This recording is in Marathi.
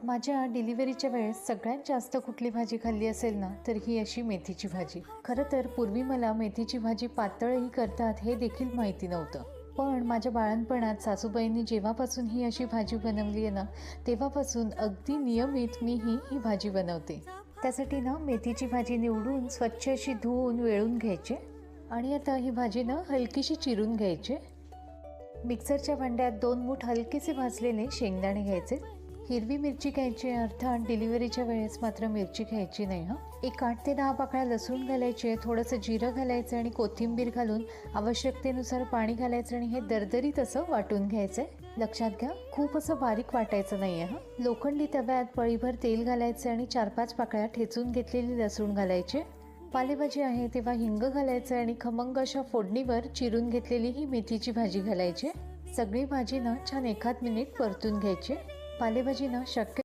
माझ्या डिलिव्हरीच्या वेळेस सगळ्यात जास्त कुठली भाजी खाल्ली असेल ना, तर ही अशी मेथीची भाजी. खरं तर पूर्वी मला मेथीची भाजी पातळही करतात हे देखील माहिती नव्हतं. पण माझ्या बाळंतपणात सासूबाईंनी जेव्हापासून ही अशी भाजी बनवली आहे ना, तेव्हापासून अगदी नियमित मी ही भाजी बनवते. त्यासाठी ना मेथीची भाजी निवडून स्वच्छ अशी धुवून वेळून घ्यायची आणि आता ही भाजी ना हलकीशी चिरून घ्यायची. मिक्सरच्या भांड्यात 2 मूठ हलकेसे भाजलेले शेंगदाणे घ्यायचे. हिरवी मिरची घ्यायची. अर्थात डिलिव्हरीच्या वेळेस मात्र मिरची घ्यायची नाही हां. एक 8 ते 10 पाकळ्या लसूण घालायचे, थोडंसं जिरं घालायचं आणि कोथिंबीर घालून आवश्यकतेनुसार पाणी घालायचं आणि हे दरदरीत असं वाटून घ्यायचं. लक्षात घ्या, खूप असं बारीक वाटायचं नाही आहे हां. लोखंडी तव्यात पळीभर तेल घालायचं आणि 4-5 पाकळ्या ठेचून घेतलेली लसूण घालायचे. पालेभाजी आहे तेव्हा हिंग घालायचं आणि खमंग अशा फोडणीवर चिरून घेतलेली ही मेथीची भाजी घालायची. सगळी भाजी ना छान 1 मिनिट परतून घ्यायची. पालेभाजी ना शक्य